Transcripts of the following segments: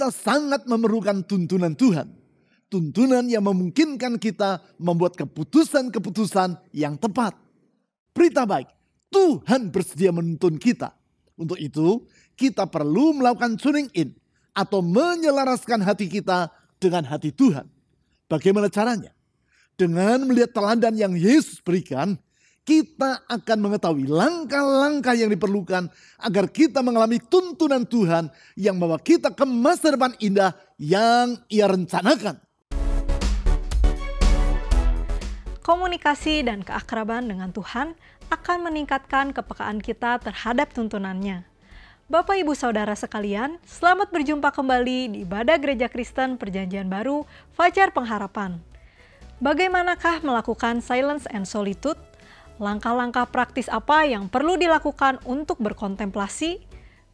Kita sangat memerlukan tuntunan Tuhan. Tuntunan yang memungkinkan kita membuat keputusan-keputusan yang tepat. Berita baik, Tuhan bersedia menuntun kita. Untuk itu, kita perlu melakukan tuning in atau menyelaraskan hati kita dengan hati Tuhan. Bagaimana caranya? Dengan melihat teladan yang Yesus berikan, kita akan mengetahui langkah-langkah yang diperlukan agar kita mengalami tuntunan Tuhan yang membawa kita ke masa depan indah yang Ia rencanakan. Komunikasi dan keakraban dengan Tuhan akan meningkatkan kepekaan kita terhadap tuntunannya. Bapak Ibu Saudara sekalian, selamat berjumpa kembali di Ibadah Gereja Kristen Perjanjian Baru, Fajar Pengharapan. Bagaimanakah melakukan silence and solitude? Langkah-langkah praktis apa yang perlu dilakukan untuk berkontemplasi?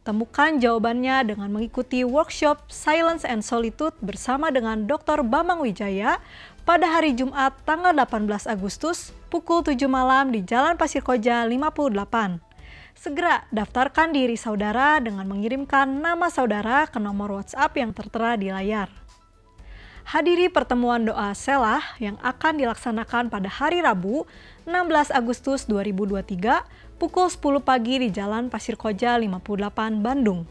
Temukan jawabannya dengan mengikuti workshop Silence and Solitude bersama dengan Dr. Bambang Wijaya pada hari Jumat tanggal 18 Agustus pukul 7 malam di Jalan Pasir Koja 58. Segera daftarkan diri saudara dengan mengirimkan nama saudara ke nomor WhatsApp yang tertera di layar. Hadiri pertemuan doa Selah yang akan dilaksanakan pada hari Rabu 16 Agustus 2023 pukul 10 pagi di Jalan Pasir Koja 58 Bandung.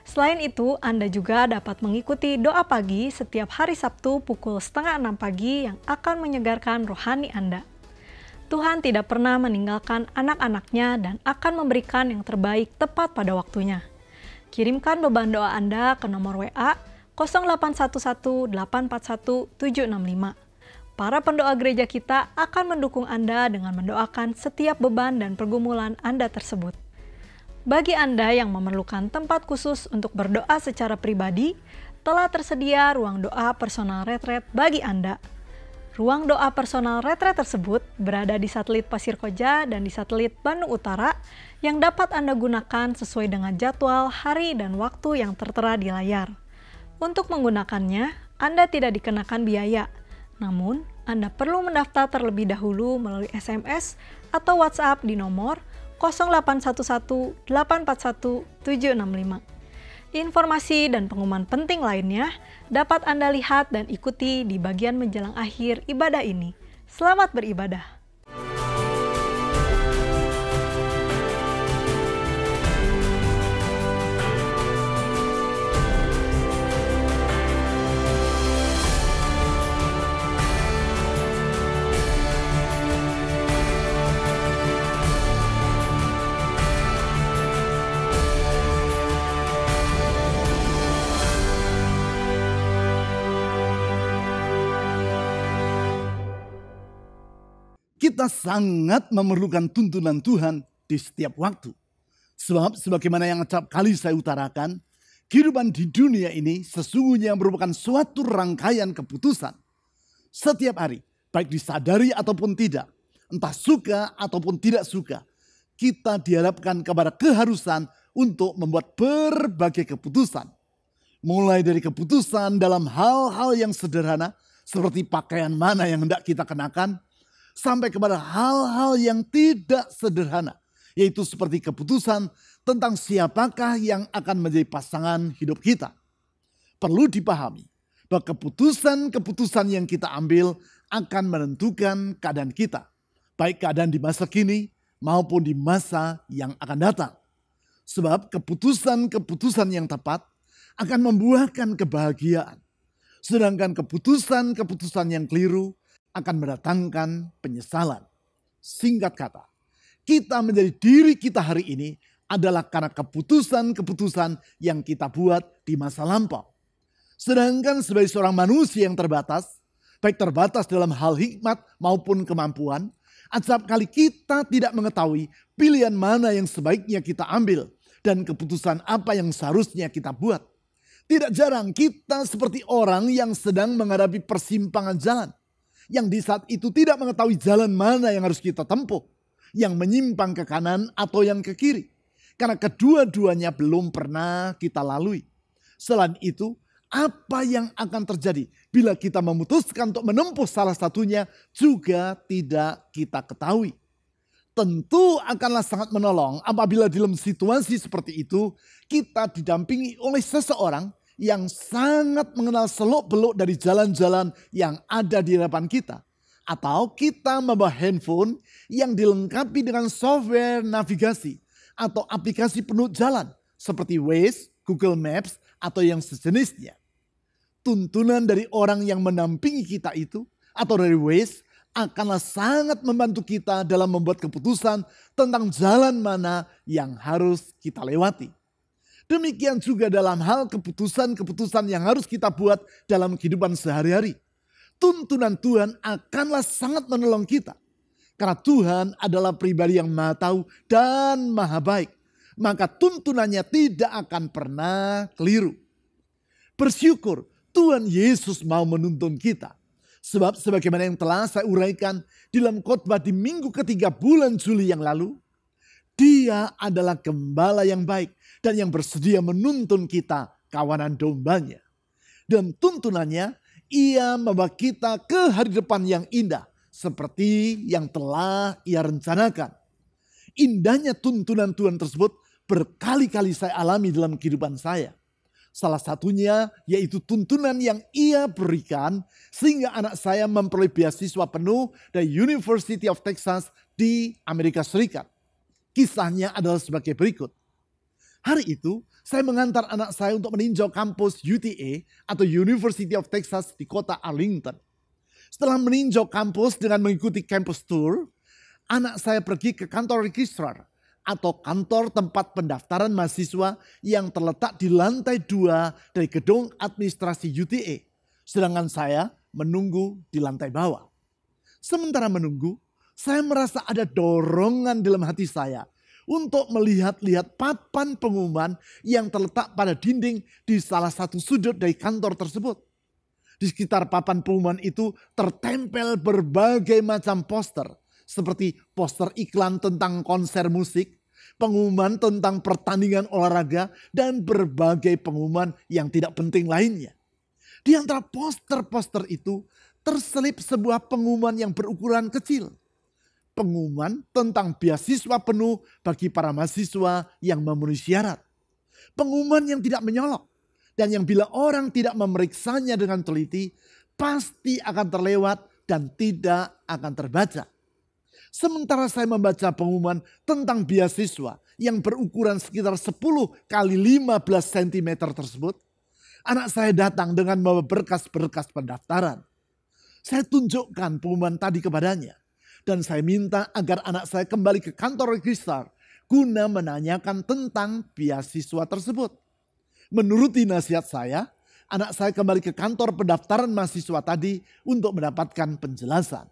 Selain itu, Anda juga dapat mengikuti doa pagi setiap hari Sabtu pukul 5:30 pagi yang akan menyegarkan rohani Anda. Tuhan tidak pernah meninggalkan anak-anaknya dan akan memberikan yang terbaik tepat pada waktunya. Kirimkan beban doa Anda ke nomor WA 0811-841-765. Para pendoa gereja kita akan mendukung Anda dengan mendoakan setiap beban dan pergumulan Anda tersebut. Bagi Anda yang memerlukan tempat khusus untuk berdoa secara pribadi, telah tersedia ruang doa personal retreat bagi Anda. Ruang doa personal retreat tersebut berada di satelit Pasir Koja dan di satelit Bandung Utara yang dapat Anda gunakan sesuai dengan jadwal, hari, dan waktu yang tertera di layar. Untuk menggunakannya, Anda tidak dikenakan biaya, namun Anda perlu mendaftar terlebih dahulu melalui SMS atau WhatsApp di nomor 0811-841-765. Informasi dan pengumuman penting lainnya dapat Anda lihat dan ikuti di bagian menjelang akhir ibadah ini. Selamat beribadah. Kita sangat memerlukan tuntunan Tuhan di setiap waktu. Sebab sebagaimana yang acap kali saya utarakan, kehidupan di dunia ini sesungguhnya merupakan suatu rangkaian keputusan. Setiap hari, baik disadari ataupun tidak, entah suka ataupun tidak suka, kita dihadapkan kepada keharusan untuk membuat berbagai keputusan. Mulai dari keputusan dalam hal-hal yang sederhana, seperti pakaian mana yang hendak kita kenakan, sampai kepada hal-hal yang tidak sederhana, yaitu seperti keputusan tentang siapakah yang akan menjadi pasangan hidup kita. Perlu dipahami bahwa keputusan-keputusan yang kita ambil akan menentukan keadaan kita, baik keadaan di masa kini maupun di masa yang akan datang. Sebab keputusan-keputusan yang tepat akan membuahkan kebahagiaan, sedangkan keputusan-keputusan yang keliru akan mendatangkan penyesalan. Singkat kata, kita menjadi diri kita hari ini adalah karena keputusan-keputusan yang kita buat di masa lampau. Sedangkan sebagai seorang manusia yang terbatas, baik terbatas dalam hal hikmat maupun kemampuan, acap kali kita tidak mengetahui pilihan mana yang sebaiknya kita ambil dan keputusan apa yang seharusnya kita buat. Tidak jarang kita seperti orang yang sedang menghadapi persimpangan jalan, yang di saat itu tidak mengetahui jalan mana yang harus kita tempuh, yang menyimpang ke kanan atau yang ke kiri, karena kedua-duanya belum pernah kita lalui. Selain itu, apa yang akan terjadi bila kita memutuskan untuk menempuh salah satunya juga tidak kita ketahui. Tentu akanlah sangat menolong apabila dalam situasi seperti itu kita didampingi oleh seseorang yang sangat mengenal seluk-beluk dari jalan-jalan yang ada di hadapan kita. Atau kita membawa handphone yang dilengkapi dengan software navigasi atau aplikasi penunjuk jalan seperti Waze, Google Maps, atau yang sejenisnya. Tuntunan dari orang yang mendampingi kita itu atau dari Waze akanlah sangat membantu kita dalam membuat keputusan tentang jalan mana yang harus kita lewati. Demikian juga dalam hal keputusan-keputusan yang harus kita buat dalam kehidupan sehari-hari. Tuntunan Tuhan akanlah sangat menolong kita. Karena Tuhan adalah pribadi yang maha tahu dan maha baik. Maka tuntunannya tidak akan pernah keliru. Bersyukur Tuhan Yesus mau menuntun kita. Sebab sebagaimana yang telah saya uraikan di dalam khotbah di minggu ketiga bulan Juli yang lalu. Dia adalah gembala yang baik dan yang bersedia menuntun kita kawanan dombanya. Dan tuntunannya, Ia membawa kita ke hari depan yang indah seperti yang telah Ia rencanakan. Indahnya tuntunan Tuhan tersebut berkali-kali saya alami dalam kehidupan saya. Salah satunya yaitu tuntunan yang Ia berikan sehingga anak saya memperoleh beasiswa penuh dari University of Texas di Amerika Serikat. Kisahnya adalah sebagai berikut. Hari itu, saya mengantar anak saya untuk meninjau kampus UTA atau University of Texas di kota Arlington. Setelah meninjau kampus dengan mengikuti campus tour, anak saya pergi ke kantor registrar atau kantor tempat pendaftaran mahasiswa yang terletak di lantai 2 dari gedung administrasi UTA. Sedangkan saya menunggu di lantai bawah. Sementara menunggu, saya merasa ada dorongan dalam hati saya untuk melihat-lihat papan pengumuman yang terletak pada dinding di salah satu sudut dari kantor tersebut. Di sekitar papan pengumuman itu tertempel berbagai macam poster, seperti poster iklan tentang konser musik, pengumuman tentang pertandingan olahraga, dan berbagai pengumuman yang tidak penting lainnya. Di antara poster-poster itu terselip sebuah pengumuman yang berukuran kecil. Pengumuman tentang beasiswa penuh bagi para mahasiswa yang memenuhi syarat. Pengumuman yang tidak menyolok dan yang bila orang tidak memeriksanya dengan teliti pasti akan terlewat dan tidak akan terbaca. Sementara saya membaca pengumuman tentang beasiswa yang berukuran sekitar 10 kali 15 cm tersebut, anak saya datang dengan membawa berkas-berkas pendaftaran. Saya tunjukkan pengumuman tadi kepadanya. Dan saya minta agar anak saya kembali ke kantor registrar guna menanyakan tentang beasiswa tersebut. Menuruti nasihat saya, anak saya kembali ke kantor pendaftaran mahasiswa tadi untuk mendapatkan penjelasan.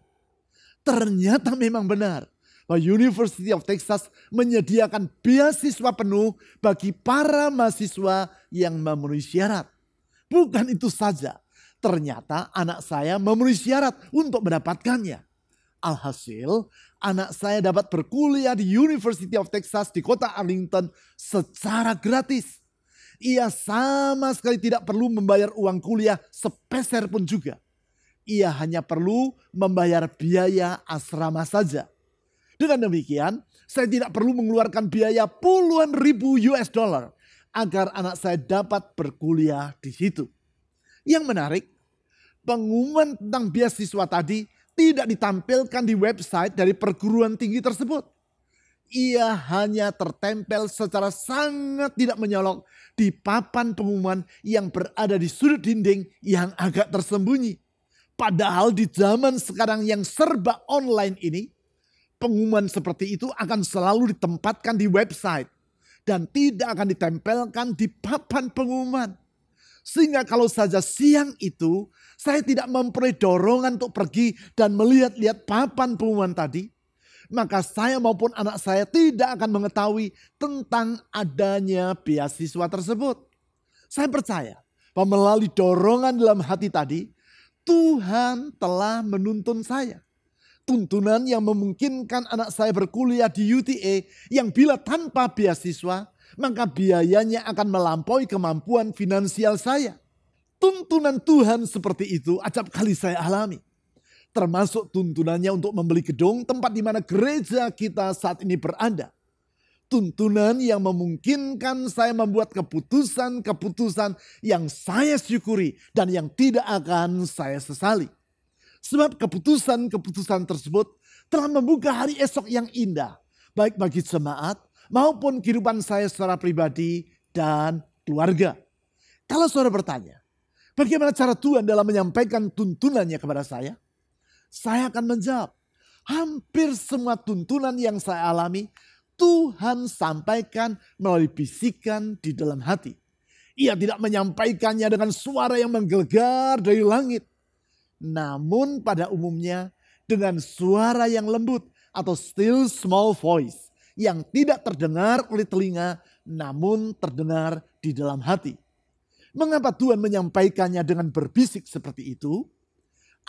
Ternyata memang benar bahwa University of Texas menyediakan beasiswa penuh bagi para mahasiswa yang memenuhi syarat. Bukan itu saja, ternyata anak saya memenuhi syarat untuk mendapatkannya. Alhasil, anak saya dapat berkuliah di University of Texas di kota Arlington secara gratis. Ia sama sekali tidak perlu membayar uang kuliah sepeser pun juga. Ia hanya perlu membayar biaya asrama saja. Dengan demikian, saya tidak perlu mengeluarkan biaya puluhan ribu US dollar agar anak saya dapat berkuliah di situ. Yang menarik, pengumuman tentang beasiswa tadi tidak ditampilkan di website dari perguruan tinggi tersebut. Ia hanya tertempel secara sangat tidak menyolok di papan pengumuman yang berada di sudut dinding yang agak tersembunyi. Padahal di zaman sekarang yang serba online ini, pengumuman seperti itu akan selalu ditempatkan di website dan tidak akan ditempelkan di papan pengumuman. Sehingga kalau saja siang itu saya tidak memperoleh dorongan untuk pergi dan melihat-lihat papan pengumuman tadi, maka saya maupun anak saya tidak akan mengetahui tentang adanya beasiswa tersebut. Saya percaya bahwa melalui dorongan dalam hati tadi, Tuhan telah menuntun saya. Tuntunan yang memungkinkan anak saya berkuliah di UTA yang bila tanpa beasiswa, maka biayanya akan melampaui kemampuan finansial saya. Tuntunan Tuhan seperti itu acap kali saya alami. Termasuk tuntunannya untuk membeli gedung tempat di mana gereja kita saat ini berada. tuntunan yang memungkinkan saya membuat keputusan-keputusan yang saya syukuri dan yang tidak akan saya sesali. Sebab keputusan-keputusan tersebut telah membuka hari esok yang indah, baik bagi jemaat maupun kehidupan saya secara pribadi dan keluarga. Kalau saudara bertanya, bagaimana cara Tuhan dalam menyampaikan tuntunannya kepada saya? Saya akan menjawab, hampir semua tuntunan yang saya alami, Tuhan sampaikan melalui bisikan di dalam hati. Ia tidak menyampaikannya dengan suara yang menggelegar dari langit. Namun pada umumnya dengan suara yang lembut atau still small voice yang tidak terdengar oleh telinga namun terdengar di dalam hati. Mengapa Tuhan menyampaikannya dengan berbisik seperti itu?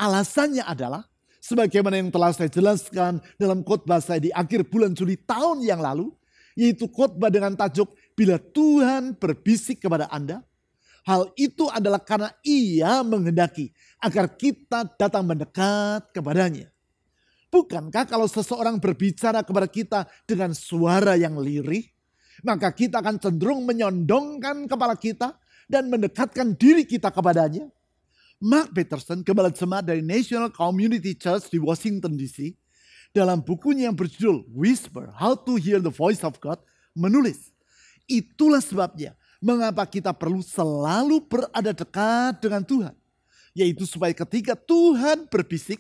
Alasannya adalah sebagaimana yang telah saya jelaskan dalam khotbah saya di akhir bulan Juli tahun yang lalu, yaitu khotbah dengan tajuk Bila Tuhan Berbisik Kepada Anda. Hal itu adalah karena Ia menghendaki agar kita datang mendekat kepadanya. Bukankah kalau seseorang berbicara kepada kita dengan suara yang lirih, maka kita akan cenderung menyondongkan kepala kita dan mendekatkan diri kita kepadanya? Mark Peterson, gembala jemaat dari National Community Church di Washington DC, dalam bukunya yang berjudul Whisper, How to Hear the Voice of God, menulis, itulah sebabnya mengapa kita perlu selalu berada dekat dengan Tuhan. Yaitu supaya ketika Tuhan berbisik,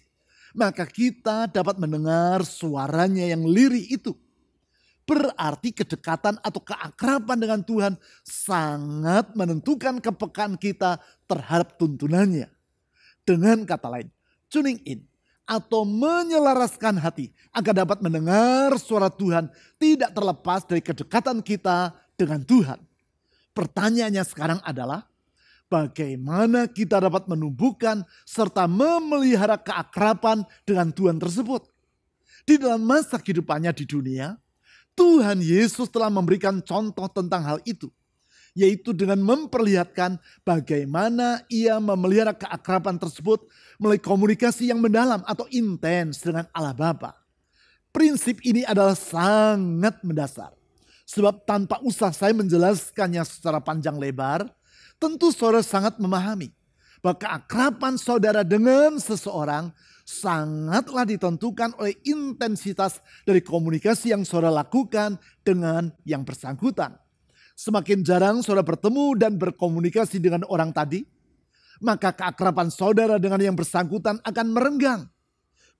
maka kita dapat mendengar suaranya yang lirih itu. Berarti kedekatan atau keakraban dengan Tuhan sangat menentukan kepekaan kita terhadap tuntunannya. Dengan kata lain, tuning in atau menyelaraskan hati agar dapat mendengar suara Tuhan tidak terlepas dari kedekatan kita dengan Tuhan. Pertanyaannya sekarang adalah, bagaimana kita dapat menumbuhkan serta memelihara keakraban dengan Tuhan tersebut? Di dalam masa kehidupannya di dunia, Tuhan Yesus telah memberikan contoh tentang hal itu, yaitu dengan memperlihatkan bagaimana Ia memelihara keakraban tersebut melalui komunikasi yang mendalam atau intens dengan Allah Bapa. Prinsip ini adalah sangat mendasar, sebab tanpa usah saya menjelaskannya secara panjang lebar, tentu saudara sangat memahami bahwa keakraban saudara dengan seseorang sangatlah ditentukan oleh intensitas dari komunikasi yang saudara lakukan dengan yang bersangkutan. Semakin jarang saudara bertemu dan berkomunikasi dengan orang tadi, maka keakraban saudara dengan yang bersangkutan akan merenggang.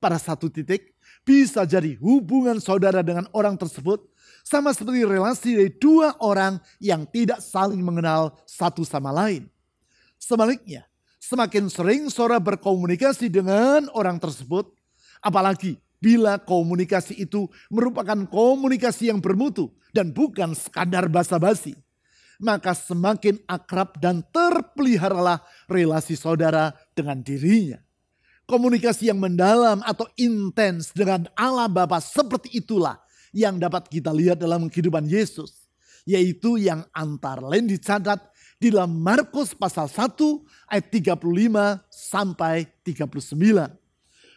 Pada satu titik, bisa jadi hubungan saudara dengan orang tersebut sama seperti relasi dari dua orang yang tidak saling mengenal satu sama lain. Sebaliknya, semakin sering saudara berkomunikasi dengan orang tersebut, apalagi bila komunikasi itu merupakan komunikasi yang bermutu dan bukan sekadar basa-basi, maka semakin akrab dan terpeliharalah relasi saudara dengan dirinya. Komunikasi yang mendalam atau intens dengan Allah Bapa seperti itulah yang dapat kita lihat dalam kehidupan Yesus, yaitu yang antara lain dicatat di dalam Markus pasal 1 ayat 35 sampai 39.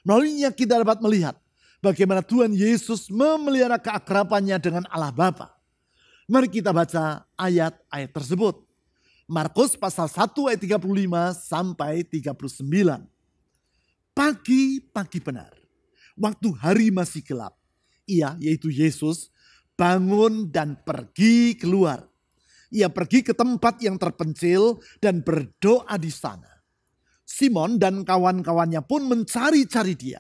Melaluinya kita dapat melihat bagaimana Tuhan Yesus memelihara keakrabannya dengan Allah Bapa. Mari kita baca ayat-ayat tersebut. Markus pasal 1 ayat 35 sampai 39. Pagi-pagi benar, waktu hari masih gelap, Ia, yaitu Yesus, bangun dan pergi keluar. Ia pergi ke tempat yang terpencil dan berdoa di sana. Simon dan kawan-kawannya pun mencari-cari dia.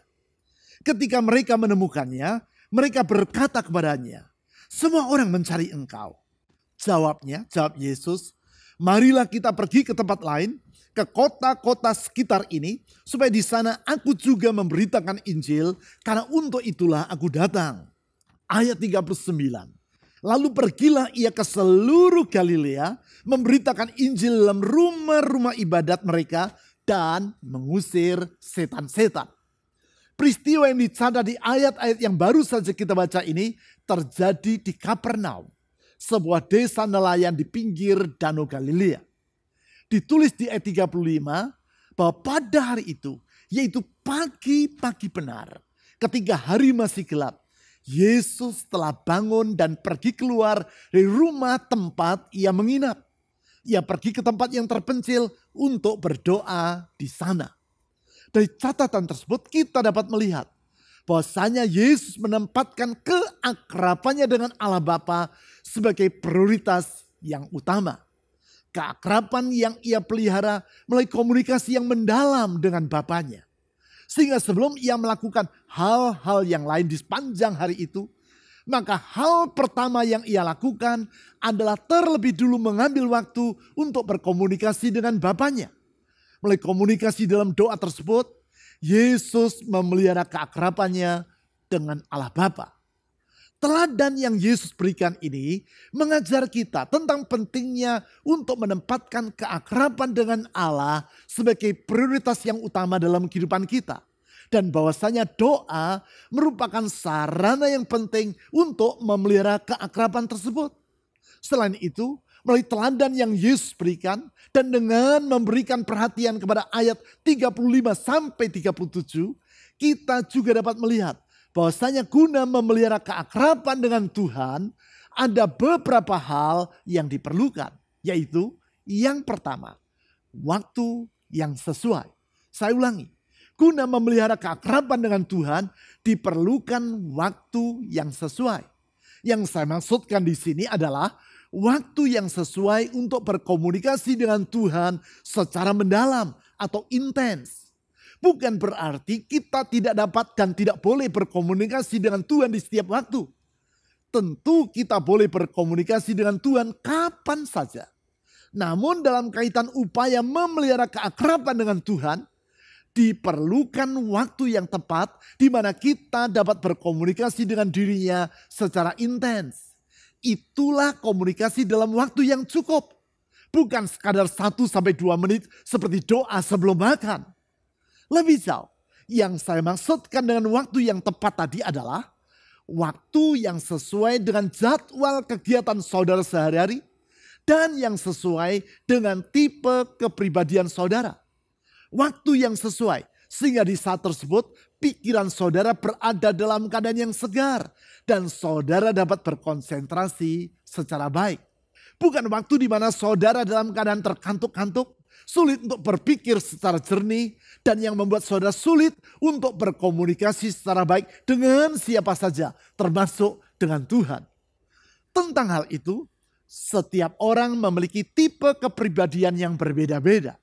Ketika mereka menemukannya, mereka berkata kepadanya, "Semua orang mencari engkau." Jawab Yesus, "Marilah kita pergi ke tempat lain, ke kota-kota sekitar ini, supaya di sana aku juga memberitakan Injil, karena untuk itulah aku datang." Ayat 39. Lalu pergilah ia ke seluruh Galilea, memberitakan Injil dalam rumah-rumah ibadat mereka, dan mengusir setan-setan. Peristiwa yang dicatat di ayat-ayat yang baru saja kita baca ini terjadi di Kapernaum, sebuah desa nelayan di pinggir Danau Galilea. Ditulis di ayat 35 bahwa pada hari itu, yaitu pagi-pagi benar, ketika hari masih gelap, Yesus telah bangun dan pergi keluar dari rumah tempat ia menginap. Ia pergi ke tempat yang terpencil untuk berdoa di sana. Dari catatan tersebut kita dapat melihat bahwasanya Yesus menempatkan keakrabannya dengan Allah Bapa sebagai prioritas yang utama. Keakraban yang ia pelihara melalui komunikasi yang mendalam dengan Bapanya. Sehingga sebelum ia melakukan hal-hal yang lain di sepanjang hari itu, maka hal pertama yang ia lakukan adalah terlebih dulu mengambil waktu untuk berkomunikasi dengan Bapanya. Melalui komunikasi dalam doa tersebut, Yesus memelihara keakrabannya dengan Allah Bapa. Teladan yang Yesus berikan ini mengajar kita tentang pentingnya untuk menempatkan keakraban dengan Allah sebagai prioritas yang utama dalam kehidupan kita. Dan bahwasanya doa merupakan sarana yang penting untuk memelihara keakraban tersebut. Selain itu, melalui teladan yang Yesus berikan dan dengan memberikan perhatian kepada ayat 35-37, kita juga dapat melihat bahwasanya guna memelihara keakraban dengan Tuhan, ada beberapa hal yang diperlukan. Yaitu yang pertama, waktu yang sesuai. Saya ulangi. Guna memelihara keakraban dengan Tuhan diperlukan waktu yang sesuai. Yang saya maksudkan di sini adalah waktu yang sesuai untuk berkomunikasi dengan Tuhan secara mendalam atau intens. Bukan berarti kita tidak dapat dan tidak boleh berkomunikasi dengan Tuhan di setiap waktu. Tentu kita boleh berkomunikasi dengan Tuhan kapan saja. Namun dalam kaitan upaya memelihara keakraban dengan Tuhan, diperlukan waktu yang tepat di mana kita dapat berkomunikasi dengan dirinya secara intens. Itulah komunikasi dalam waktu yang cukup. Bukan sekadar 1-2 menit seperti doa sebelum makan. Lebih jauh, yang saya maksudkan dengan waktu yang tepat tadi adalah waktu yang sesuai dengan jadwal kegiatan saudara sehari-hari dan yang sesuai dengan tipe kepribadian saudara. Waktu yang sesuai sehingga di saat tersebut pikiran saudara berada dalam keadaan yang segar dan saudara dapat berkonsentrasi secara baik. Bukan waktu di mana saudara dalam keadaan terkantuk-kantuk, sulit untuk berpikir secara jernih dan yang membuat saudara sulit untuk berkomunikasi secara baik dengan siapa saja termasuk dengan Tuhan. Tentang hal itu, setiap orang memiliki tipe kepribadian yang berbeda-beda.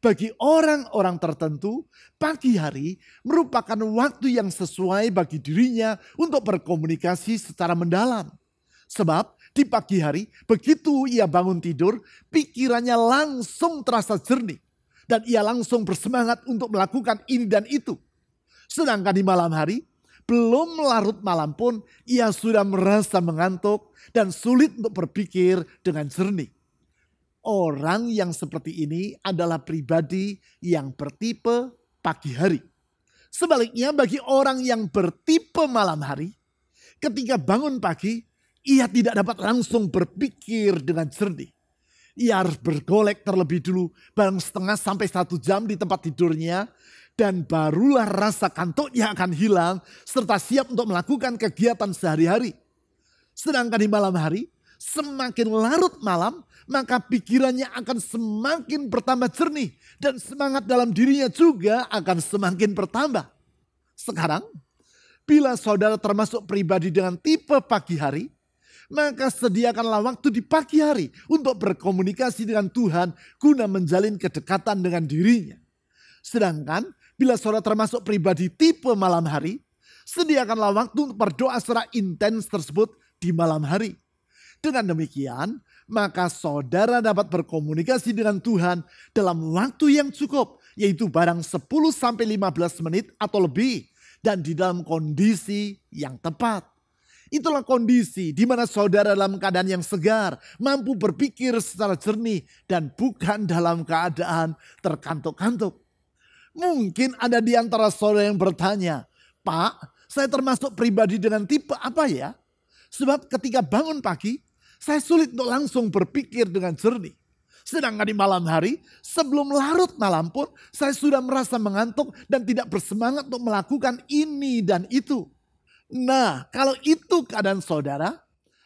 Bagi orang-orang tertentu, pagi hari merupakan waktu yang sesuai bagi dirinya untuk berkomunikasi secara mendalam. Sebab di pagi hari, begitu ia bangun tidur, pikirannya langsung terasa jernih. Dan ia langsung bersemangat untuk melakukan ini dan itu. Sedangkan di malam hari, belum larut malam pun, ia sudah merasa mengantuk dan sulit untuk berpikir dengan jernih. Orang yang seperti ini adalah pribadi yang bertipe pagi hari. Sebaliknya bagi orang yang bertipe malam hari, ketika bangun pagi, ia tidak dapat langsung berpikir dengan jernih. Ia harus bergolek terlebih dulu barang setengah sampai 1 jam di tempat tidurnya, dan barulah rasa kantuknya akan hilang serta siap untuk melakukan kegiatan sehari-hari. Sedangkan di malam hari, semakin larut malam, maka pikirannya akan semakin bertambah jernih dan semangat dalam dirinya juga akan semakin bertambah. Sekarang, bila saudara termasuk pribadi dengan tipe pagi hari, maka sediakanlah waktu di pagi hari untuk berkomunikasi dengan Tuhan guna menjalin kedekatan dengan dirinya. Sedangkan bila saudara termasuk pribadi tipe malam hari, sediakanlah waktu untuk berdoa secara intens tersebut di malam hari. Dengan demikian, maka saudara dapat berkomunikasi dengan Tuhan dalam waktu yang cukup, yaitu barang 10-15 menit atau lebih, dan di dalam kondisi yang tepat. Itulah kondisi di mana saudara dalam keadaan yang segar, mampu berpikir secara jernih, dan bukan dalam keadaan terkantuk-kantuk. Mungkin ada di antara saudara yang bertanya, "Pak, saya termasuk pribadi dengan tipe apa ya? Sebab ketika bangun pagi, saya sulit untuk langsung berpikir dengan jernih. Sedangkan di malam hari, sebelum larut malam pun, saya sudah merasa mengantuk dan tidak bersemangat untuk melakukan ini dan itu." Nah, kalau itu keadaan saudara,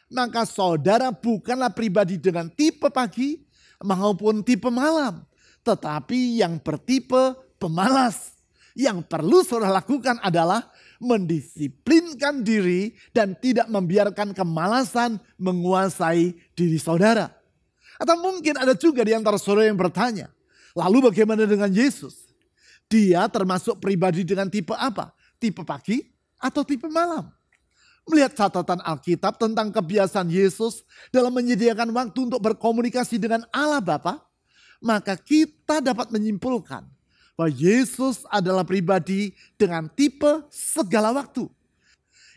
maka saudara bukanlah pribadi dengan tipe pagi maupun tipe malam, tetapi yang bertipe pemalas. Yang perlu saudara lakukan adalah mendisiplinkan diri dan tidak membiarkan kemalasan menguasai diri saudara. Atau mungkin ada juga di antara saudara yang bertanya, lalu bagaimana dengan Yesus? Dia termasuk pribadi dengan tipe apa? Tipe pagi atau tipe malam? Melihat catatan Alkitab tentang kebiasaan Yesus dalam menyediakan waktu untuk berkomunikasi dengan Allah Bapa, maka kita dapat menyimpulkan bahwa Yesus adalah pribadi dengan tipe segala waktu.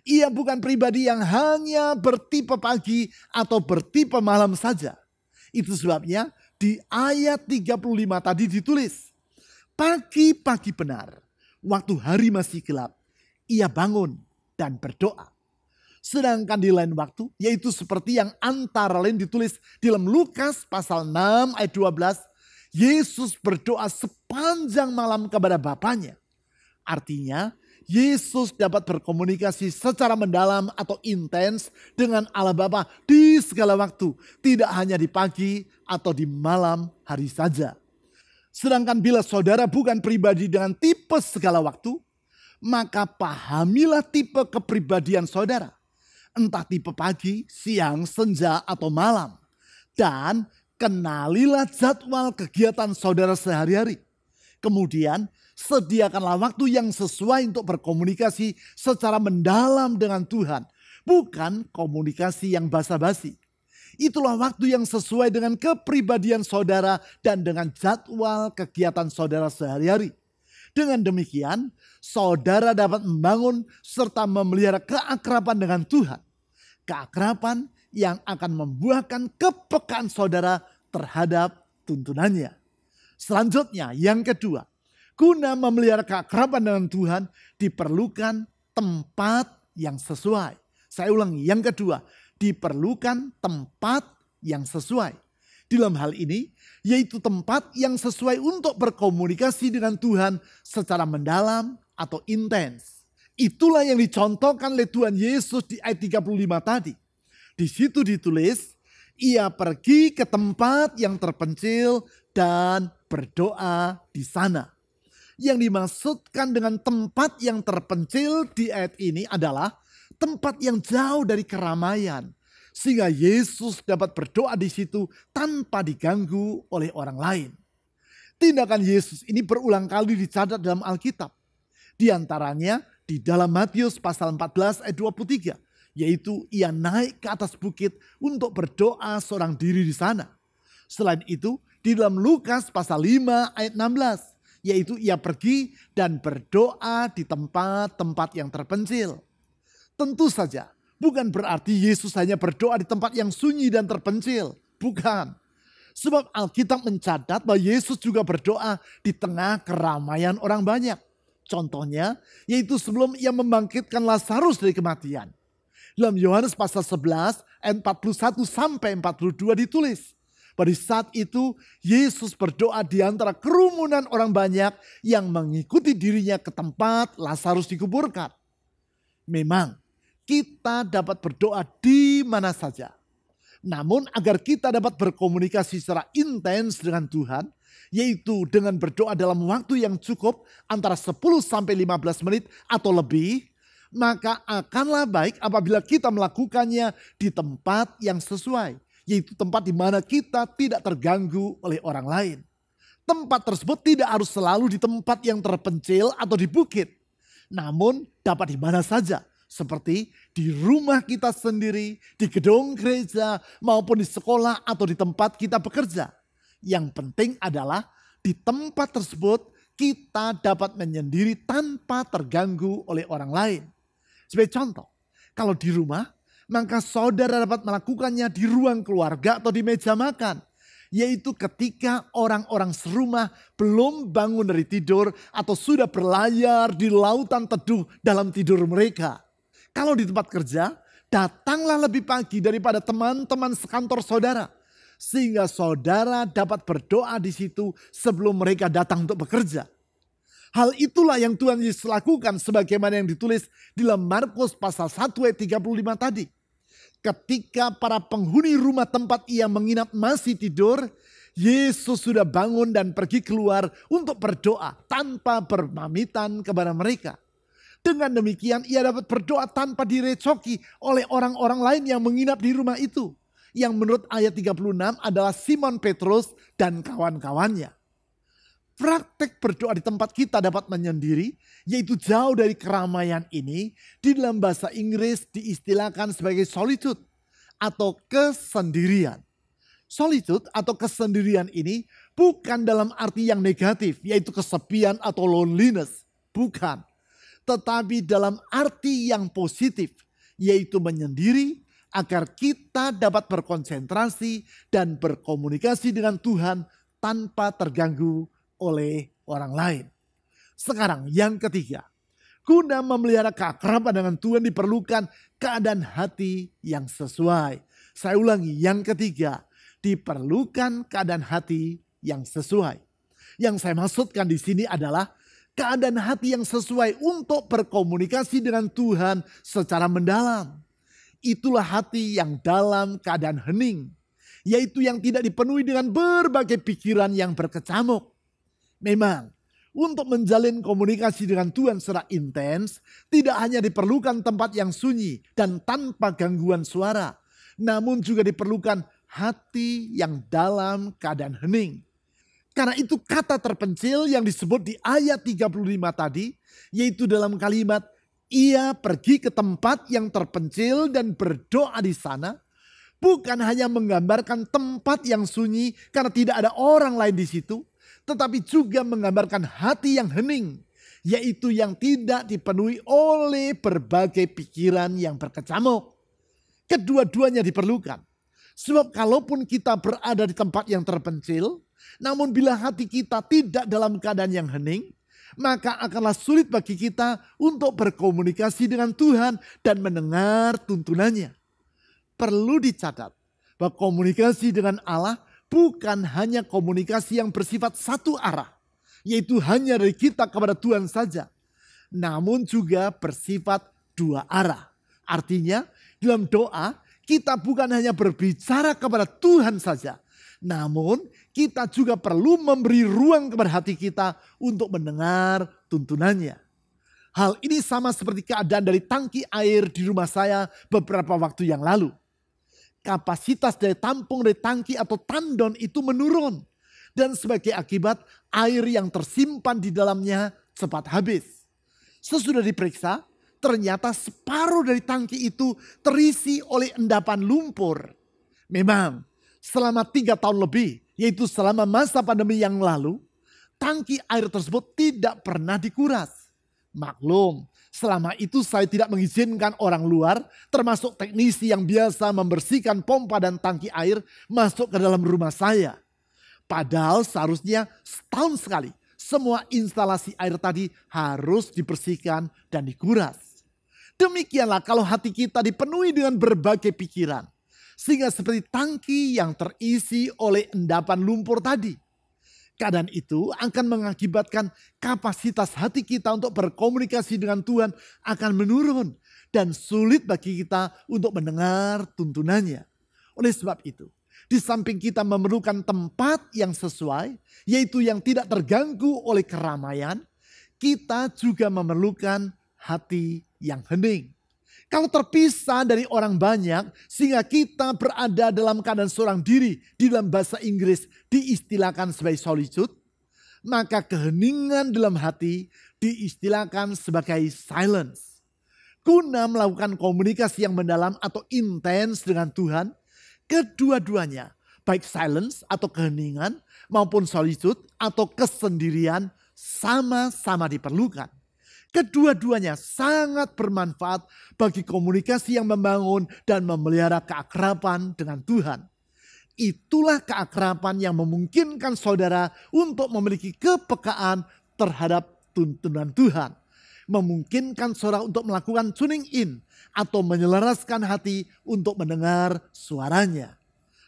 Ia bukan pribadi yang hanya bertipe pagi atau bertipe malam saja. Itu sebabnya di ayat 35 tadi ditulis, pagi-pagi benar, waktu hari masih gelap, ia bangun dan berdoa. Sedangkan di lain waktu, yaitu seperti yang antara lain ditulis di dalam Lukas pasal 6 ayat 12, Yesus berdoa sepanjang malam kepada Bapanya. Artinya, Yesus dapat berkomunikasi secara mendalam atau intens dengan Allah Bapa di segala waktu, tidak hanya di pagi atau di malam hari saja. Sedangkan bila saudara bukan pribadi dengan tipe segala waktu, maka pahamilah tipe kepribadian saudara. Entah tipe pagi, siang, senja, atau malam. Dan kenalilah jadwal kegiatan saudara sehari-hari. Kemudian sediakanlah waktu yang sesuai untuk berkomunikasi secara mendalam dengan Tuhan. Bukan komunikasi yang basa-basi. Itulah waktu yang sesuai dengan kepribadian saudara dan dengan jadwal kegiatan saudara sehari-hari. Dengan demikian, saudara dapat membangun serta memelihara keakraban dengan Tuhan. Keakraban yang akan membuahkan kepekaan saudara terhadap tuntunannya. Selanjutnya, yang kedua, guna memelihara keakraban dengan Tuhan diperlukan tempat yang sesuai. Saya ulangi, yang kedua, diperlukan tempat yang sesuai. Di dalam hal ini, yaitu tempat yang sesuai untuk berkomunikasi dengan Tuhan secara mendalam atau intens. Itulah yang dicontohkan oleh Tuhan Yesus di ayat 35 tadi. Di situ ditulis, ia pergi ke tempat yang terpencil dan berdoa di sana. Yang dimaksudkan dengan tempat yang terpencil di ayat ini adalah tempat yang jauh dari keramaian. Sehingga Yesus dapat berdoa di situ tanpa diganggu oleh orang lain. Tindakan Yesus ini berulang kali dicatat dalam Alkitab. Di antaranya di dalam Matius pasal 14 ayat 23. Yaitu ia naik ke atas bukit untuk berdoa seorang diri di sana. Selain itu di dalam Lukas pasal 5 ayat 16. Yaitu ia pergi dan berdoa di tempat-tempat yang terpencil. Tentu saja bukan berarti Yesus hanya berdoa di tempat yang sunyi dan terpencil. Bukan. Sebab Alkitab mencatat bahwa Yesus juga berdoa di tengah keramaian orang banyak. Contohnya yaitu sebelum ia membangkitkan Lazarus dari kematian. Dalam Yohanes pasal 11 ayat 41 sampai 42 ditulis. Pada saat itu Yesus berdoa di antara kerumunan orang banyak yang mengikuti dirinya ke tempat Lazarus dikuburkan. Memang kita dapat berdoa di mana saja. Namun agar kita dapat berkomunikasi secara intens dengan Tuhan, yaitu dengan berdoa dalam waktu yang cukup antara 10 sampai 15 menit atau lebih, maka akanlah baik apabila kita melakukannya di tempat yang sesuai, yaitu tempat di mana kita tidak terganggu oleh orang lain. Tempat tersebut tidak harus selalu di tempat yang terpencil atau di bukit, namun dapat di mana saja. Seperti di rumah kita sendiri, di gedung gereja, maupun di sekolah atau di tempat kita bekerja. Yang penting adalah di tempat tersebut kita dapat menyendiri tanpa terganggu oleh orang lain. Sebagai contoh, kalau di rumah, maka saudara dapat melakukannya di ruang keluarga atau di meja makan. Yaitu ketika orang-orang serumah belum bangun dari tidur atau sudah berlayar di lautan teduh dalam tidur mereka. Kalau di tempat kerja, datanglah lebih pagi daripada teman-teman sekantor saudara. Sehingga saudara dapat berdoa di situ sebelum mereka datang untuk bekerja. Hal itulah yang Tuhan Yesus lakukan sebagaimana yang ditulis di dalam Markus pasal 1 ayat 35 tadi. Ketika para penghuni rumah tempat ia menginap masih tidur, Yesus sudah bangun dan pergi keluar untuk berdoa tanpa berpamitan kepada mereka. Dengan demikian ia dapat berdoa tanpa direcoki oleh orang-orang lain yang menginap di rumah itu. Yang menurut ayat 36 adalah Simon Petrus dan kawan-kawannya. Praktek berdoa di tempat kita dapat menyendiri, yaitu jauh dari keramaian ini, di dalam bahasa Inggris diistilahkan sebagai solitude atau kesendirian. Solitude atau kesendirian ini bukan dalam arti yang negatif, yaitu kesepian atau loneliness. Bukan. Tetapi dalam arti yang positif, yaitu menyendiri agar kita dapat berkonsentrasi dan berkomunikasi dengan Tuhan tanpa terganggu oleh orang lain. Sekarang yang ketiga, guna memelihara keakraban dengan Tuhan diperlukan keadaan hati yang sesuai. Saya ulangi, yang ketiga, diperlukan keadaan hati yang sesuai. Yang saya maksudkan di sini adalah keadaan hati yang sesuai untuk berkomunikasi dengan Tuhan secara mendalam. Itulah hati yang dalam keadaan hening, yaitu yang tidak dipenuhi dengan berbagai pikiran yang berkecamuk. Memang, untuk menjalin komunikasi dengan Tuhan secara intens, tidak hanya diperlukan tempat yang sunyi dan tanpa gangguan suara, namun juga diperlukan hati yang dalam keadaan hening. Karena itu kata terpencil yang disebut di ayat 35 tadi, yaitu dalam kalimat, ia pergi ke tempat yang terpencil dan berdoa di sana, bukan hanya menggambarkan tempat yang sunyi karena tidak ada orang lain di situ, tetapi juga menggambarkan hati yang hening, yaitu yang tidak dipenuhi oleh berbagai pikiran yang berkecamuk. Kedua-duanya diperlukan. Sebab kalaupun kita berada di tempat yang terpencil, namun bila hati kita tidak dalam keadaan yang hening, maka akanlah sulit bagi kita untuk berkomunikasi dengan Tuhan dan mendengar tuntunannya. Perlu dicatat bahwa komunikasi dengan Allah bukan hanya komunikasi yang bersifat satu arah, yaitu hanya dari kita kepada Tuhan saja, namun juga bersifat dua arah. Artinya, dalam doa kita bukan hanya berbicara kepada Tuhan saja, namun kita juga perlu memberi ruang kepada hati kita untuk mendengar tuntunannya. Hal ini sama seperti keadaan dari tangki air di rumah saya beberapa waktu yang lalu. Kapasitas dari tampung dari tangki atau tandon itu menurun. Dan sebagai akibat air yang tersimpan di dalamnya cepat habis. Sesudah diperiksa, ternyata separuh dari tangki itu terisi oleh endapan lumpur. Memang selama 3 tahun lebih, yaitu selama masa pandemi yang lalu, tangki air tersebut tidak pernah dikuras. Maklum, selama itu saya tidak mengizinkan orang luar, termasuk teknisi yang biasa membersihkan pompa dan tangki air masuk ke dalam rumah saya. Padahal seharusnya setahun sekali semua instalasi air tadi harus dibersihkan dan dikuras. Demikianlah kalau hati kita dipenuhi dengan berbagai pikiran, sehingga seperti tangki yang terisi oleh endapan lumpur tadi. Keadaan itu akan mengakibatkan kapasitas hati kita untuk berkomunikasi dengan Tuhan akan menurun dan sulit bagi kita untuk mendengar tuntunannya. Oleh sebab itu, di samping kita memerlukan tempat yang sesuai, yaitu yang tidak terganggu oleh keramaian, kita juga memerlukan hati yang hening. Kalau terpisah dari orang banyak sehingga kita berada dalam keadaan seorang diri, di dalam bahasa Inggris diistilahkan sebagai solitude, maka keheningan dalam hati diistilahkan sebagai silence. Guna melakukan komunikasi yang mendalam atau intens dengan Tuhan, kedua-duanya, baik silence atau keheningan maupun solitude atau kesendirian sama-sama diperlukan. Kedua-duanya sangat bermanfaat bagi komunikasi yang membangun dan memelihara keakraban dengan Tuhan. Itulah keakraban yang memungkinkan saudara untuk memiliki kepekaan terhadap tuntunan Tuhan. Memungkinkan saudara untuk melakukan tuning in atau menyelaraskan hati untuk mendengar suaranya.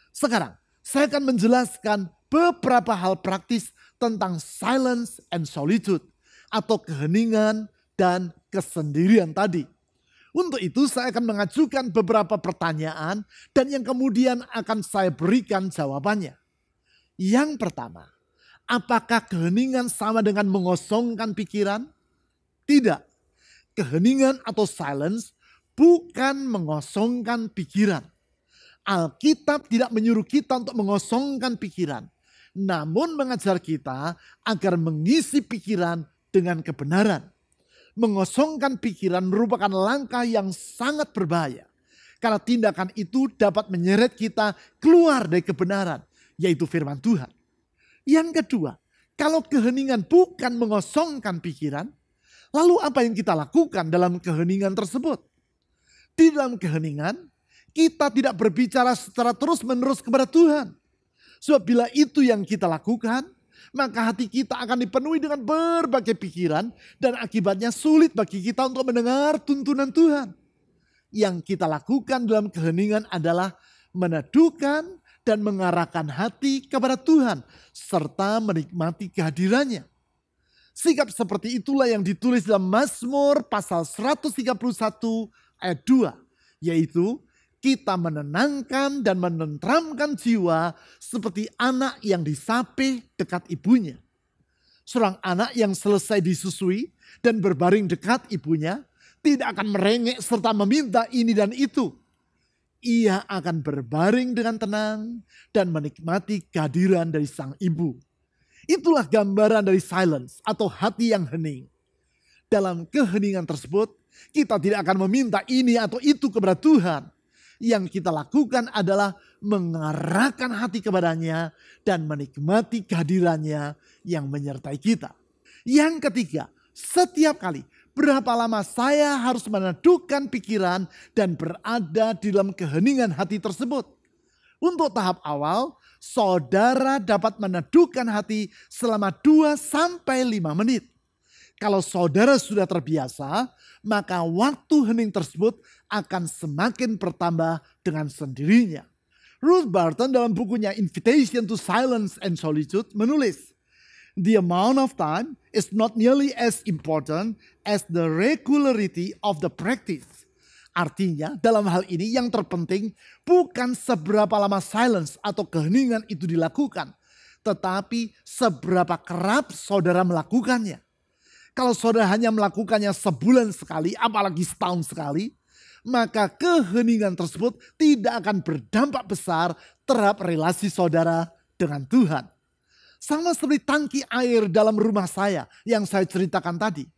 Sekarang saya akan menjelaskan beberapa hal praktis tentang silence and solitude, atau keheningan dan kesendirian tadi. Untuk itu saya akan mengajukan beberapa pertanyaan dan yang kemudian akan saya berikan jawabannya. Yang pertama, apakah keheningan sama dengan mengosongkan pikiran? Tidak. Keheningan atau silence bukan mengosongkan pikiran. Alkitab tidak menyuruh kita untuk mengosongkan pikiran, namun mengajar kita agar mengisi pikiran dengan kebenaran. Mengosongkan pikiran merupakan langkah yang sangat berbahaya, karena tindakan itu dapat menyeret kita keluar dari kebenaran, yaitu firman Tuhan. Yang kedua, kalau keheningan bukan mengosongkan pikiran, lalu apa yang kita lakukan dalam keheningan tersebut? Di dalam keheningan, kita tidak berbicara secara terus-menerus kepada Tuhan. Sebab bila itu yang kita lakukan, maka hati kita akan dipenuhi dengan berbagai pikiran dan akibatnya sulit bagi kita untuk mendengar tuntunan Tuhan. Yang kita lakukan dalam keheningan adalah meneduhkan dan mengarahkan hati kepada Tuhan serta menikmati kehadirannya. Sikap seperti itulah yang ditulis dalam Mazmur pasal 131 ayat 2, yaitu kita menenangkan dan menenteramkan jiwa seperti anak yang disape dekat ibunya. Seorang anak yang selesai disusui dan berbaring dekat ibunya tidak akan merengek serta meminta ini dan itu. Ia akan berbaring dengan tenang dan menikmati kehadiran dari sang ibu. Itulah gambaran dari silence atau hati yang hening. Dalam keheningan tersebut, kita tidak akan meminta ini atau itu kepada Tuhan. Yang kita lakukan adalah mengarahkan hati kepadanya dan menikmati kehadirannya yang menyertai kita. Yang ketiga, setiap kali berapa lama saya harus meneduhkan pikiran dan berada di dalam keheningan hati tersebut. Untuk tahap awal, saudara dapat meneduhkan hati selama 2-5 menit. Kalau saudara sudah terbiasa, maka waktu hening tersebut akan semakin bertambah dengan sendirinya. Ruth Barton dalam bukunya Invitation to Silence and Solitude menulis, "The amount of time is not nearly as important as the regularity of the practice." Artinya dalam hal ini yang terpenting bukan seberapa lama silence atau keheningan itu dilakukan, tetapi seberapa kerap saudara melakukannya. Kalau saudara hanya melakukannya sebulan sekali, apalagi setahun sekali, maka keheningan tersebut tidak akan berdampak besar terhadap relasi saudara dengan Tuhan. Sama seperti tangki air dalam rumah saya yang saya ceritakan tadi.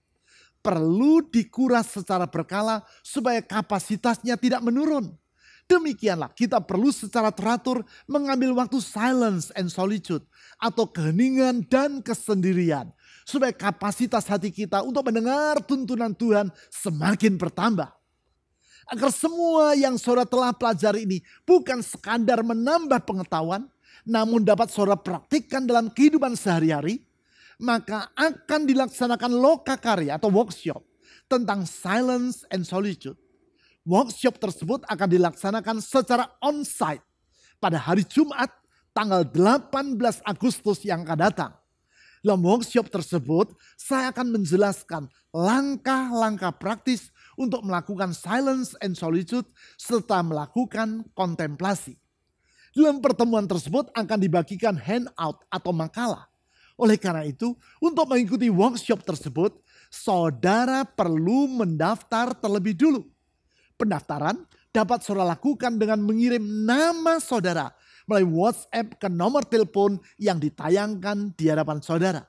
Perlu dikuras secara berkala supaya kapasitasnya tidak menurun. Demikianlah kita perlu secara teratur mengambil waktu silence and solitude atau keheningan dan kesendirian. Supaya kapasitas hati kita untuk mendengar tuntunan Tuhan semakin bertambah. Agar semua yang saudara telah pelajari ini bukan sekadar menambah pengetahuan, namun dapat saudara praktikkan dalam kehidupan sehari-hari, maka akan dilaksanakan lokakarya atau workshop tentang silence and solitude. Workshop tersebut akan dilaksanakan secara on-site pada hari Jumat tanggal 18 Agustus yang akan datang. Dalam workshop tersebut, saya akan menjelaskan langkah-langkah praktis untuk melakukan silence and solitude serta melakukan kontemplasi. Dalam pertemuan tersebut akan dibagikan handout atau makalah. Oleh karena itu, untuk mengikuti workshop tersebut, saudara perlu mendaftar terlebih dulu. Pendaftaran dapat saudara lakukan dengan mengirim nama saudara melalui WhatsApp ke nomor telepon yang ditayangkan di hadapan saudara.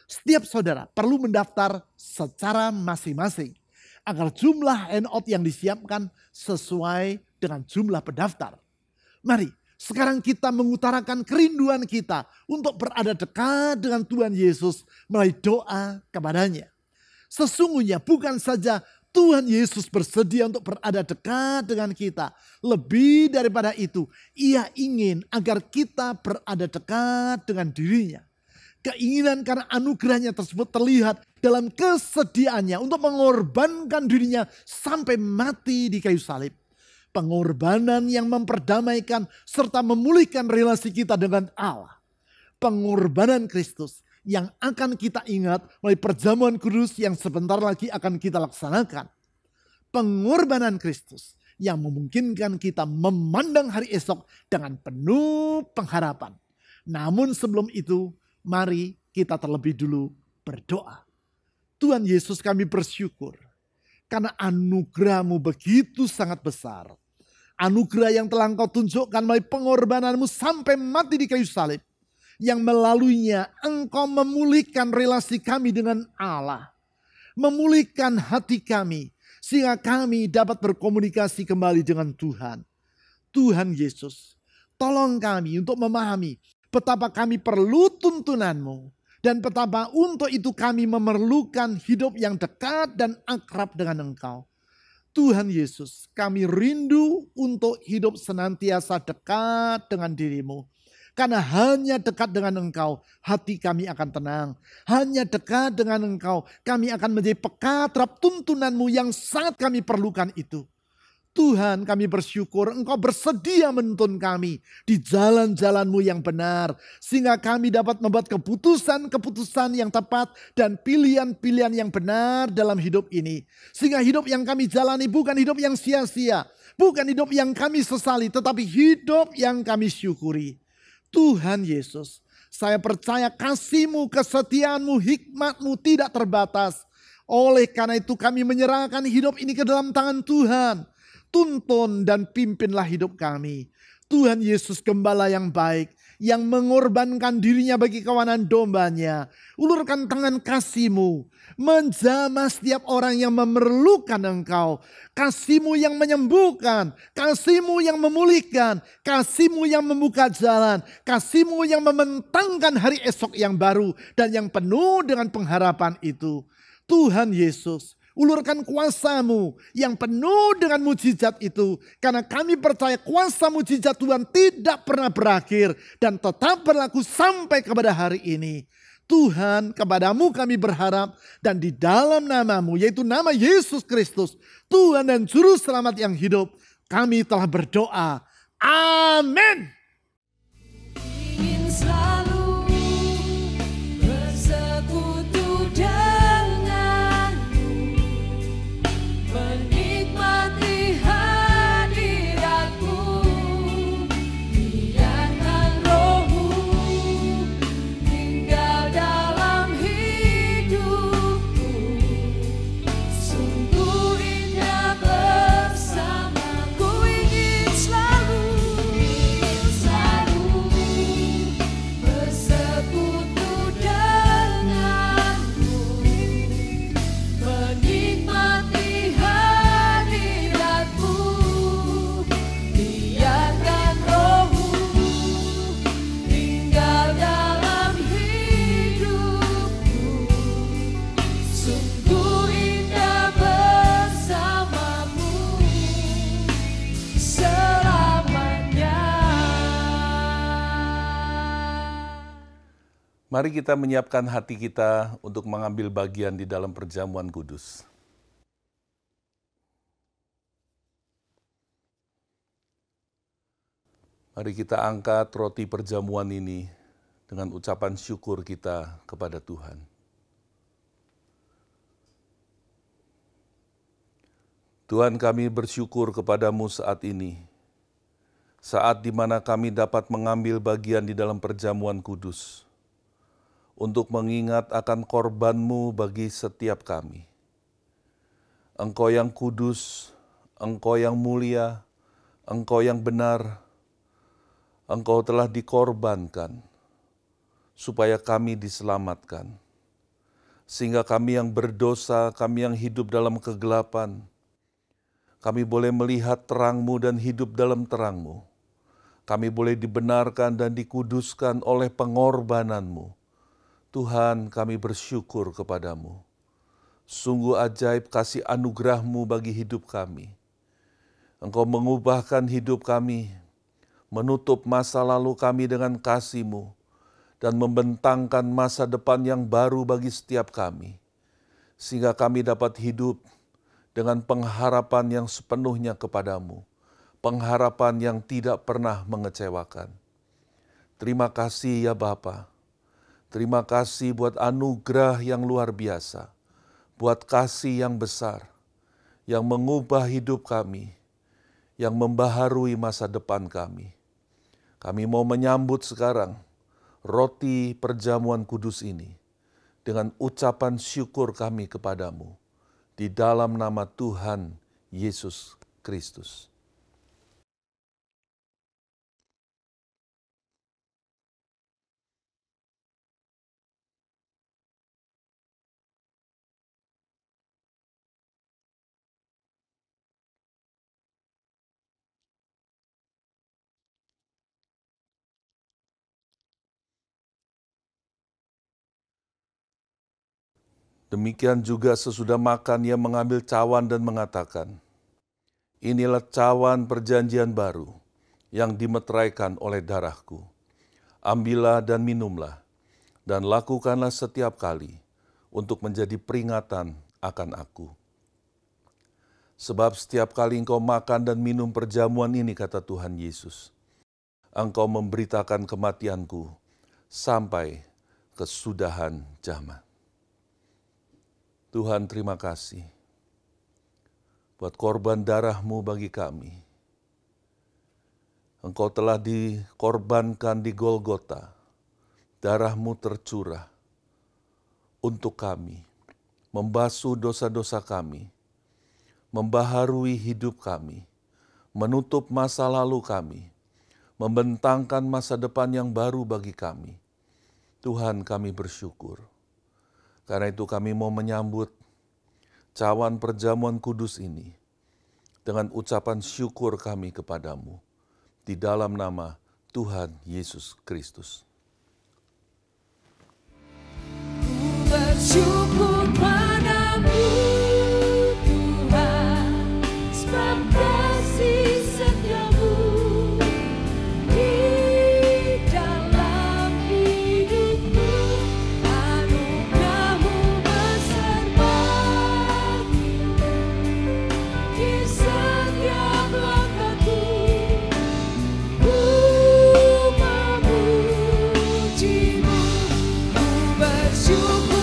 Setiap saudara perlu mendaftar secara masing-masing agar jumlah handout yang disiapkan sesuai dengan jumlah pendaftar. Mari sekarang kita mengutarakan kerinduan kita untuk berada dekat dengan Tuhan Yesus melalui doa kepadanya. Sesungguhnya bukan saja Tuhan Yesus bersedia untuk berada dekat dengan kita. Lebih daripada itu, Ia ingin agar kita berada dekat dengan dirinya. Keinginan karena anugerahnya tersebut terlihat dalam kesediaannya untuk mengorbankan dirinya sampai mati di kayu salib. Pengorbanan yang memperdamaikan serta memulihkan relasi kita dengan Allah. Pengorbanan Kristus yang akan kita ingat melalui perjamuan kudus yang sebentar lagi akan kita laksanakan. Pengorbanan Kristus yang memungkinkan kita memandang hari esok dengan penuh pengharapan. Namun sebelum itu, mari kita terlebih dulu berdoa. Tuhan Yesus, kami bersyukur karena anugerah-Mu begitu sangat besar. Anugerah yang telah Engkau tunjukkan melalui pengorbanan-Mu sampai mati di kayu salib. Yang melaluinya Engkau memulihkan relasi kami dengan Allah. Memulihkan hati kami sehingga kami dapat berkomunikasi kembali dengan Tuhan. Tuhan Yesus, tolong kami untuk memahami betapa kami perlu tuntunan-Mu. Dan betapa untuk itu kami memerlukan hidup yang dekat dan akrab dengan Engkau. Tuhan Yesus, kami rindu untuk hidup senantiasa dekat dengan diri-Mu. Karena hanya dekat dengan Engkau, hati kami akan tenang. Hanya dekat dengan Engkau, kami akan menjadi peka terhadap tuntunan-Mu yang sangat kami perlukan itu. Tuhan, kami bersyukur Engkau bersedia menuntun kami di jalan-jalan-Mu yang benar. Sehingga kami dapat membuat keputusan-keputusan yang tepat dan pilihan-pilihan yang benar dalam hidup ini. Sehingga hidup yang kami jalani bukan hidup yang sia-sia. Bukan hidup yang kami sesali, tetapi hidup yang kami syukuri. Tuhan Yesus, saya percaya kasih-Mu, kesetiaan-Mu, hikmat-Mu tidak terbatas. Oleh karena itu kami menyerahkan hidup ini ke dalam tangan Tuhan. Tuntun dan pimpinlah hidup kami. Tuhan Yesus, gembala yang baik, yang mengorbankan dirinya bagi kawanan dombanya. Ulurkan tangan kasih-Mu, menjamah setiap orang yang memerlukan Engkau. Kasih-Mu yang menyembuhkan, kasih-Mu yang memulihkan, kasih-Mu yang membuka jalan, kasih-Mu yang membentangkan hari esok yang baru dan yang penuh dengan pengharapan itu. Tuhan Yesus, ulurkan kuasa-Mu yang penuh dengan mujizat itu. Karena kami percaya kuasa mujizat Tuhan tidak pernah berakhir dan tetap berlaku sampai kepada hari ini. Tuhan, kepada-Mu kami berharap dan di dalam nama-Mu, yaitu nama Yesus Kristus, Tuhan dan Juru Selamat yang hidup, kami telah berdoa. Amin. Mari kita menyiapkan hati kita untuk mengambil bagian di dalam perjamuan kudus. Mari kita angkat roti perjamuan ini dengan ucapan syukur kita kepada Tuhan. Tuhan, kami bersyukur kepada-Mu saat ini, saat di mana kami dapat mengambil bagian di dalam perjamuan kudus, untuk mengingat akan korban-Mu bagi setiap kami. Engkau yang kudus, Engkau yang mulia, Engkau yang benar, Engkau telah dikorbankan supaya kami diselamatkan. Sehingga kami yang berdosa, kami yang hidup dalam kegelapan, kami boleh melihat terang-Mu dan hidup dalam terang-Mu. Kami boleh dibenarkan dan dikuduskan oleh pengorbanan-Mu. Tuhan, kami bersyukur kepada-Mu. Sungguh ajaib kasih anugerah-Mu bagi hidup kami. Engkau mengubahkan hidup kami, menutup masa lalu kami dengan kasih-Mu, dan membentangkan masa depan yang baru bagi setiap kami. Sehingga kami dapat hidup dengan pengharapan yang sepenuhnya kepada-Mu. Pengharapan yang tidak pernah mengecewakan. Terima kasih ya Bapa. Terima kasih buat anugerah yang luar biasa, buat kasih yang besar, yang mengubah hidup kami, yang membaharui masa depan kami. Kami mau menyambut sekarang roti perjamuan kudus ini dengan ucapan syukur kami kepadamu di dalam nama Tuhan Yesus Kristus. Demikian juga sesudah makan ia mengambil cawan dan mengatakan, "Inilah cawan perjanjian baru yang dimeteraikan oleh darahku. Ambillah dan minumlah, dan lakukanlah setiap kali untuk menjadi peringatan akan aku. Sebab setiap kali engkau makan dan minum perjamuan ini, kata Tuhan Yesus, engkau memberitakan kematianku sampai kesudahan zaman." Tuhan, terima kasih buat korban darah-Mu bagi kami. Engkau telah dikorbankan di Golgota, darah-Mu tercurah untuk kami, membasuh dosa-dosa kami, membaharui hidup kami, menutup masa lalu kami, membentangkan masa depan yang baru bagi kami. Tuhan, kami bersyukur. Karena itu kami mau menyambut cawan perjamuan kudus ini dengan ucapan syukur kami kepadamu di dalam nama Tuhan Yesus Kristus. Bersyukur padamu Tuhan, sebab kasih setiamu di dalam hidupku. Anugerah-Mu besar bagiku di setiap langkahku. Ku memuji-Mu, ku bersyukur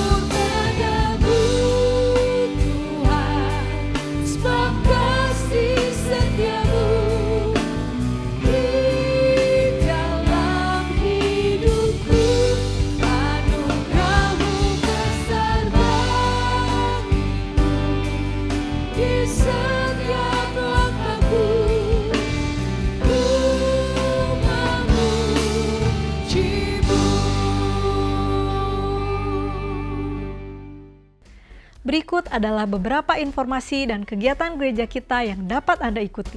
Berikut adalah beberapa informasi dan kegiatan gereja kita yang dapat Anda ikuti.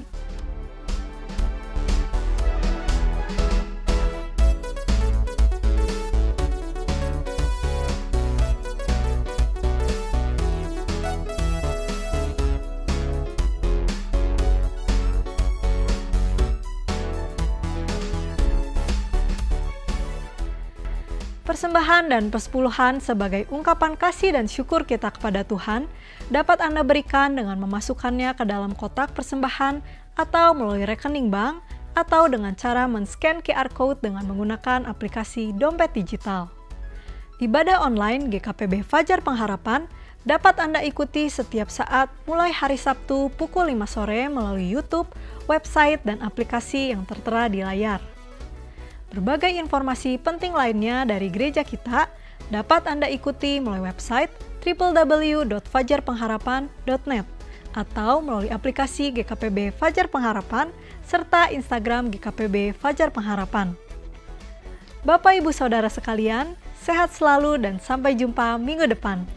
Persembahan dan persepuluhan sebagai ungkapan kasih dan syukur kita kepada Tuhan dapat Anda berikan dengan memasukkannya ke dalam kotak persembahan atau melalui rekening bank atau dengan cara men-scan QR Code dengan menggunakan aplikasi dompet digital. Ibadah online GKPB Fajar Pengharapan dapat Anda ikuti setiap saat mulai hari Sabtu pukul 5 sore melalui YouTube, website, dan aplikasi yang tertera di layar. Berbagai informasi penting lainnya dari gereja kita dapat Anda ikuti melalui website www.fajarpengharapan.net atau melalui aplikasi GKPB Fajar Pengharapan serta Instagram GKPB Fajar Pengharapan. Bapak Ibu Saudara sekalian, sehat selalu dan sampai jumpa minggu depan.